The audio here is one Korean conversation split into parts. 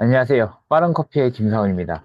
안녕하세요. 빠른 커피의 김사원입니다.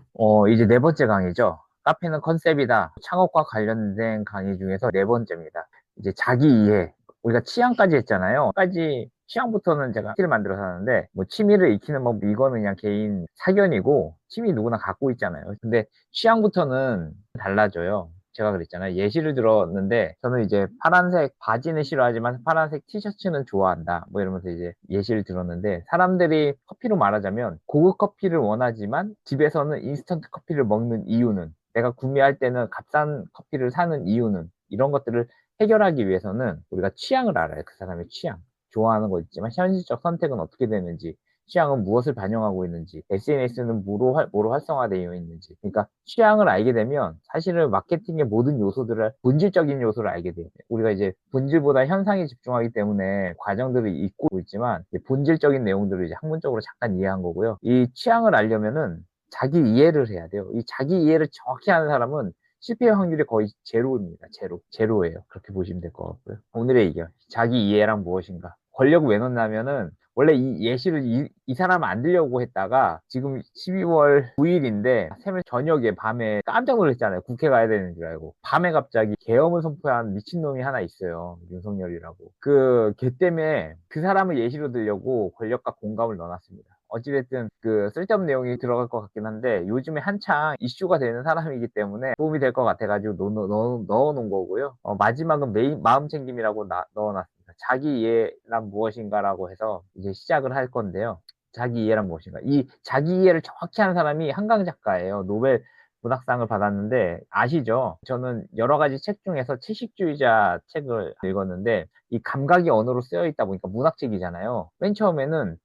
이제 네 번째 강의죠. 카페는 컨셉이다. 창업과 관련된 강의 중에서 네 번째입니다. 이제 자기 이해. 우리가 취향까지 했잖아요. 까지 취향부터는 제가 취를 만들어서 하는데, 뭐 취미를 익히는 법, 이거는 그냥 개인 사견이고, 취미 누구나 갖고 있잖아요. 근데 취향부터는 달라져요. 제가 그랬잖아요. 예시를 들었는데, 저는 이제 파란색 바지는 싫어하지만 파란색 티셔츠는 좋아한다. 뭐 이러면서 이제 예시를 들었는데, 사람들이 커피로 말하자면 고급 커피를 원하지만 집에서는 인스턴트 커피를 먹는 이유는, 내가 구매할 때는 값싼 커피를 사는 이유는, 이런 것들을 해결하기 위해서는 우리가 취향을 알아요. 그 사람의 취향. 좋아하는 거 있지만 현실적 선택은 어떻게 되는지, 취향은 무엇을 반영하고 있는지, SNS는 뭐로 활성화되어 있는지. 그러니까 취향을 알게 되면 사실은 마케팅의 모든 요소들을, 본질적인 요소를 알게 돼요. 우리가 이제 본질보다 현상에 집중하기 때문에 과정들을 잊고 있지만, 이제 본질적인 내용들을 이제 학문적으로 잠깐 이해한 거고요. 이 취향을 알려면은 자기 이해를 해야 돼요. 이 자기 이해를 정확히 하는 사람은 실패 확률이 거의 제로입니다. 제로예요. 그렇게 보시면 될 것 같고요. 오늘의 이견. 자기 이해란 무엇인가? 권력 왜 넣냐면은, 원래 이 예시를 이 사람 안 들려고 했다가 지금 12월 9일인데 새벽 저녁에 밤에 깜짝 놀랐잖아요. 국회 가야 되는 줄 알고. 밤에 갑자기 계엄을 선포한 미친놈이 하나 있어요. 윤석열이라고. 그 걔 때문에 그 사람을 예시로 들려고 권력과 공감을 넣어놨습니다. 어찌됐든 그 쓸데없는 내용이 들어갈 것 같긴 한데, 요즘에 한창 이슈가 되는 사람이기 때문에 도움이 될 것 같아가지고 넣어놓은 거고요. 마지막은 마음 챙김이라고 넣어놨습니다. 자기 이해란 무엇인가라고 해서 이제 시작을 할 건데요. 자기 이해란 무엇인가? 이 자기 이해를 정확히 하는 사람이 한강 작가예요. 노벨 문학상을 받았는데 아시죠? 저는 여러 가지 책 중에서 채식주의자 책을 읽었는데, 이 감각이 언어로 쓰여 있다 보니까 문학책이잖아요. 맨 처음에는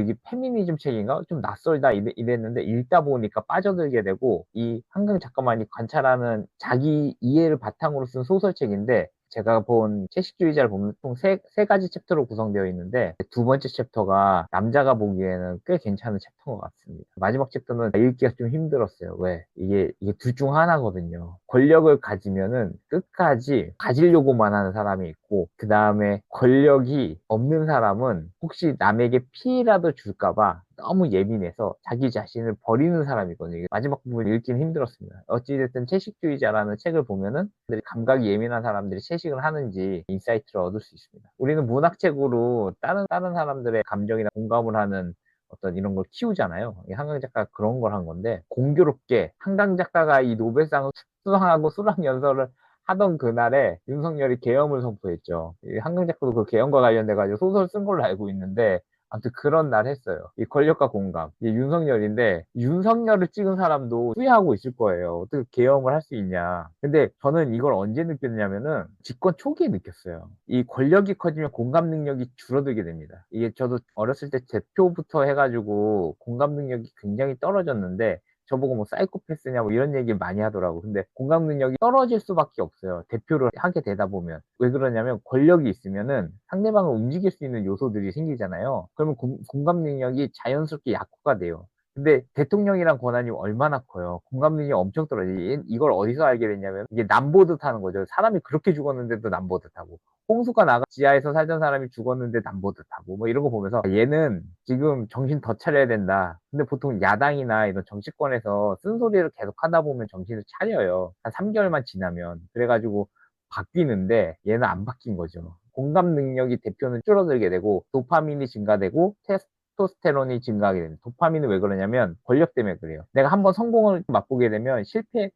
이게 페미니즘 책인가? 좀 낯설다 이랬는데 읽다 보니까 빠져들게 되고, 이 한강 작가만이 관찰하는 자기 이해를 바탕으로 쓴 소설책인데, 제가 본 채식주의자를 보면 총 세 가지 챕터로 구성되어 있는데, 두 번째 챕터가 남자가 보기에는 꽤 괜찮은 챕터인 것 같습니다. 마지막 챕터는 읽기가 좀 힘들었어요. 왜? 이게 둘 중 하나거든요. 권력을 가지면은 끝까지 가지려고만 하는 사람이 있고, 그 다음에 권력이 없는 사람은 혹시 남에게 피해라도 줄까봐 너무 예민해서 자기 자신을 버리는 사람이거든요. 이게 마지막 부분 읽기는 힘들었습니다. 어찌됐든 채식주의자라는 책을 보면은 감각이 예민한 사람들이 채식을 하는지 인사이트를 얻을 수 있습니다. 우리는 문학책으로 다른 사람들의 감정이나 공감을 하는 어떤 이런 걸 키우잖아요. 이 한강 작가가 그런 걸 한 건데, 공교롭게 한강 작가가 이 노벨상을 수상하고 수상연설을 하던 그날에 윤석열이 계엄을 선포했죠. 이 한강 작가도 그 계엄과 관련돼가지고 소설 쓴 걸로 알고 있는데, 아무튼 그런 날 했어요. 이 권력과 공감. 이 윤석열인데, 윤석열을 찍은 사람도 후회하고 있을 거예요. 어떻게 계엄을 할 수 있냐. 근데 저는 이걸 언제 느꼈냐면은 집권 초기에 느꼈어요. 이 권력이 커지면 공감 능력이 줄어들게 됩니다. 이게 저도 어렸을 때 대표부터 해가지고 공감 능력이 굉장히 떨어졌는데, 저보고 뭐 사이코패스냐 뭐 이런 얘기 많이 하더라고. 근데 공감 능력이 떨어질 수밖에 없어요. 대표를 하게 되다 보면. 왜 그러냐면 권력이 있으면은 상대방을 움직일 수 있는 요소들이 생기잖아요. 그러면 공감 능력이 자연스럽게 약화가 돼요. 근데 대통령이란 권한이 얼마나 커요. 공감 능력이 엄청 떨어져요. 이걸 어디서 알게 됐냐면, 이게 남보듯 하는 거죠. 사람이 그렇게 죽었는데도 남보듯 하고, 홍수가 나가 지하에서 살던 사람이 죽었는데 남보듯 하고, 뭐 이런 거 보면서 얘는 지금 정신 더 차려야 된다. 근데 보통 야당이나 이런 정치권에서 쓴소리를 계속 하다 보면 정신을 차려요. 한 3개월만 지나면. 그래가지고 바뀌는데 얘는 안 바뀐 거죠. 공감 능력이 대표는 줄어들게 되고, 도파민이 증가되고 테스토스테론이 증가하게 됩니다. 도파민은 왜 그러냐면 권력 때문에 그래요. 내가 한번 성공을 맛보게 되면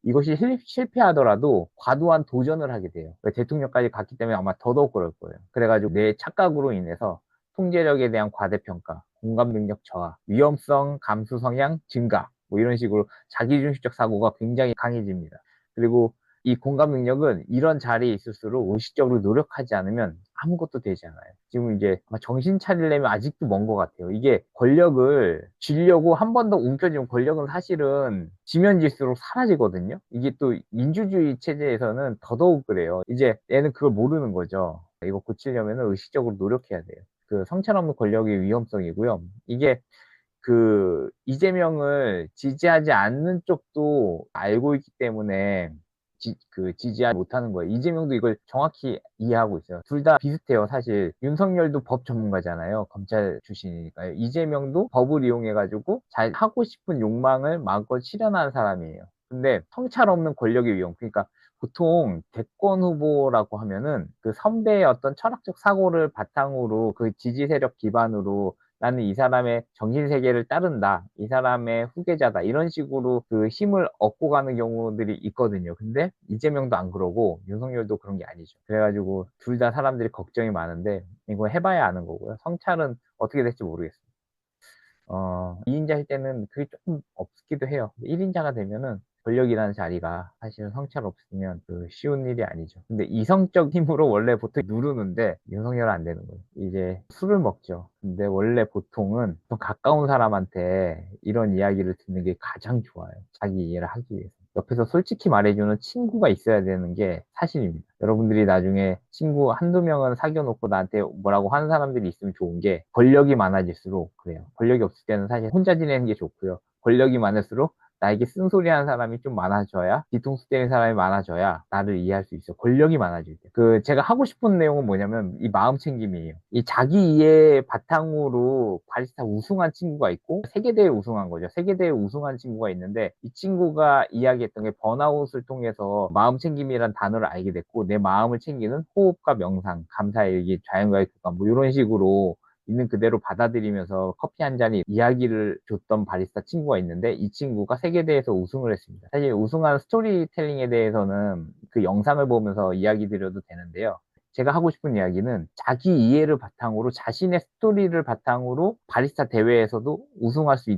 이것이 실패하더라도 과도한 도전을 하게 돼요. 대통령까지 갔기 때문에 아마 더더욱 그럴 거예요. 그래가지고 내 착각으로 인해서 통제력에 대한 과대평가, 공감 능력 저하, 위험성 감수 성향 증가, 뭐 이런 식으로 자기중심적 사고가 굉장히 강해집니다. 그리고 이 공감 능력은 이런 자리에 있을수록 의식적으로 노력하지 않으면 아무것도 되지 않아요. 지금 이제 아마 정신 차리려면 아직도 먼 것 같아요. 이게 권력을 쥐려고 한 번 더 움켜쥐면, 권력은 사실은 지면 질수록 사라지거든요. 이게 또 민주주의 체제에서는 더더욱 그래요. 이제 얘는 그걸 모르는 거죠. 이거 고치려면 의식적으로 노력해야 돼요. 그 성찰 없는 권력의 위험성이고요. 이게 그 이재명을 지지하지 않는 쪽도 알고 있기 때문에 지지하지 못하는 거예요. 이재명도 이걸 정확히 이해하고 있어요. 둘 다 비슷해요. 사실 윤석열도 법 전문가잖아요. 검찰 출신이니까요. 이재명도 법을 이용해 가지고 잘 하고 싶은 욕망을 마음껏 실현하는 사람이에요. 근데 성찰 없는 권력의 위험, 그러니까 보통 대권 후보라고 하면은 그 선배의 어떤 철학적 사고를 바탕으로 그 지지 세력 기반으로 나는 이 사람의 정신 세계를 따른다, 이 사람의 후계자다, 이런 식으로 그 힘을 얻고 가는 경우들이 있거든요. 근데 이재명도 안 그러고 윤석열도 그런 게 아니죠. 그래가지고 둘 다 사람들이 걱정이 많은데 이거 해봐야 아는 거고요. 성찰은 어떻게 될지 모르겠어요. 2인자일 때는 그게 조금 없기도 해요. 1인자가 되면은 권력이라는 자리가 사실은 성찰 없으면 그 쉬운 일이 아니죠. 근데 이성적 힘으로 원래 보통 누르는데 윤석열은 안 되는 거예요. 이제 술을 먹죠. 근데 원래 보통은 좀 가까운 사람한테 이런 이야기를 듣는 게 가장 좋아요. 자기 이해를 하기 위해서. 옆에서 솔직히 말해주는 친구가 있어야 되는 게 사실입니다. 여러분들이 나중에 친구 한두 명은 사귀어놓고 나한테 뭐라고 하는 사람들이 있으면 좋은 게, 권력이 많아질수록 그래요. 권력이 없을 때는 사실 혼자 지내는 게 좋고요. 권력이 많을수록 나에게 쓴소리 하는 사람이 좀 많아져야, 뒤통수 때리는 사람이 많아져야 나를 이해할 수 있어. 권력이 많아질 때. 제가 하고 싶은 내용은 뭐냐면 이 마음 챙김이에요. 이 자기 이해 바탕으로 바리스타 우승한 친구가 있고, 세계대회 우승한 거죠. 세계대회 우승한 친구가 있는데, 이 친구가 이야기했던 게 번아웃을 통해서 마음 챙김이란 단어를 알게 됐고, 내 마음을 챙기는 호흡과 명상, 감사일기, 자연과의 교감, 뭐 이런 식으로 있는 그대로 받아들이면서 커피 한 잔에 이야기를 줬던 바리스타 친구가 있는데, 이 친구가 세계대회에서 우승을 했습니다. 사실 우승한 스토리텔링에 대해서는 그 영상을 보면서 이야기 드려도 되는데요. 제가 하고 싶은 이야기는 자기 이해를 바탕으로, 자신의 스토리를 바탕으로 바리스타 대회에서도 우승할 수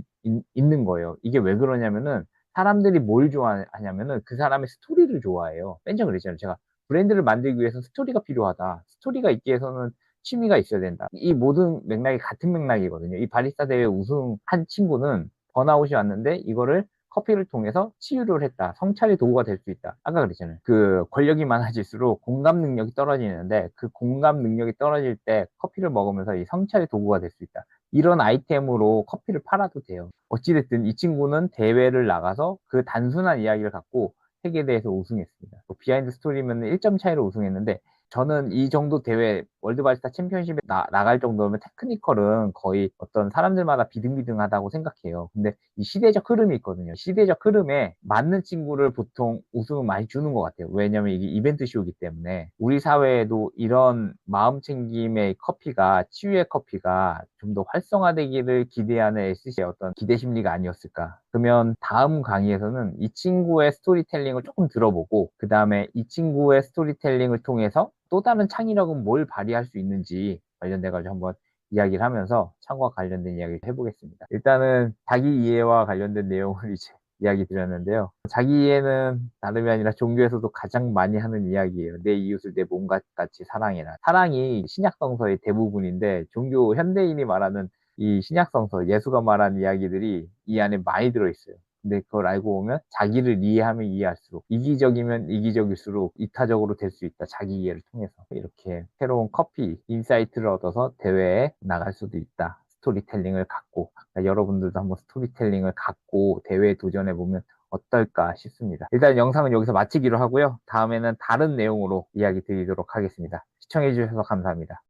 있는 거예요. 이게 왜 그러냐면은, 사람들이 뭘 좋아하냐면은 그 사람의 스토리를 좋아해요. 맨 처음 그랬잖아요. 제가 브랜드를 만들기 위해서 스토리가 필요하다. 스토리가 있기 위해서는 취미가 있어야 된다. 이 모든 맥락이 같은 맥락이거든요. 이 바리스타 대회 우승한 친구는 번아웃이 왔는데 이거를 커피를 통해서 치유를 했다. 성찰의 도구가 될 수 있다. 아까 그랬잖아요. 그 권력이 많아질수록 공감 능력이 떨어지는데, 그 공감 능력이 떨어질 때 커피를 먹으면서 이 성찰의 도구가 될 수 있다. 이런 아이템으로 커피를 팔아도 돼요. 어찌됐든 이 친구는 대회를 나가서 그 단순한 이야기를 갖고 세계대회에서 우승했습니다. 비하인드 스토리면 1점 차이로 우승했는데, 저는 이 정도 대회, 월드 바리스타 챔피언십에 나갈 정도면 테크니컬은 거의 어떤 사람들마다 비등비등하다고 생각해요. 근데 이 시대적 흐름이 있거든요. 시대적 흐름에 맞는 친구를 보통 우승을 많이 주는 것 같아요. 왜냐면 이게 이벤트 쇼이기 때문에. 우리 사회에도 이런 마음 챙김의 커피가, 치유의 커피가 좀 더 활성화되기를 기대하는 SC의 어떤 기대 심리가 아니었을까. 그러면 다음 강의에서는 이 친구의 스토리텔링을 조금 들어보고, 그 다음에 이 친구의 스토리텔링을 통해서 또 다른 창의력은 뭘 발휘할 수 있는지 관련돼가지고 한번 이야기를 하면서 창과 관련된 이야기를 해보겠습니다. 일단은 자기 이해와 관련된 내용을 이제 이야기 드렸는데요. 자기 이해는 다름이 아니라 종교에서도 가장 많이 하는 이야기예요. 내 이웃을 내 몸과 같이 사랑해라. 사랑이 신약성서의 대부분인데, 종교 현대인이 말하는 이 신약성서, 예수가 말한 이야기들이 이 안에 많이 들어있어요. 근데 그걸 알고 보면 자기를 이해하면 이해할수록, 이기적이면 이기적일수록 이타적으로 될 수 있다. 자기 이해를 통해서. 이렇게 새로운 커피, 인사이트를 얻어서 대회에 나갈 수도 있다. 스토리텔링을 갖고. 그러니까 여러분들도 한번 스토리텔링을 갖고 대회에 도전해보면 어떨까 싶습니다. 일단 영상은 여기서 마치기로 하고요. 다음에는 다른 내용으로 이야기 드리도록 하겠습니다. 시청해주셔서 감사합니다.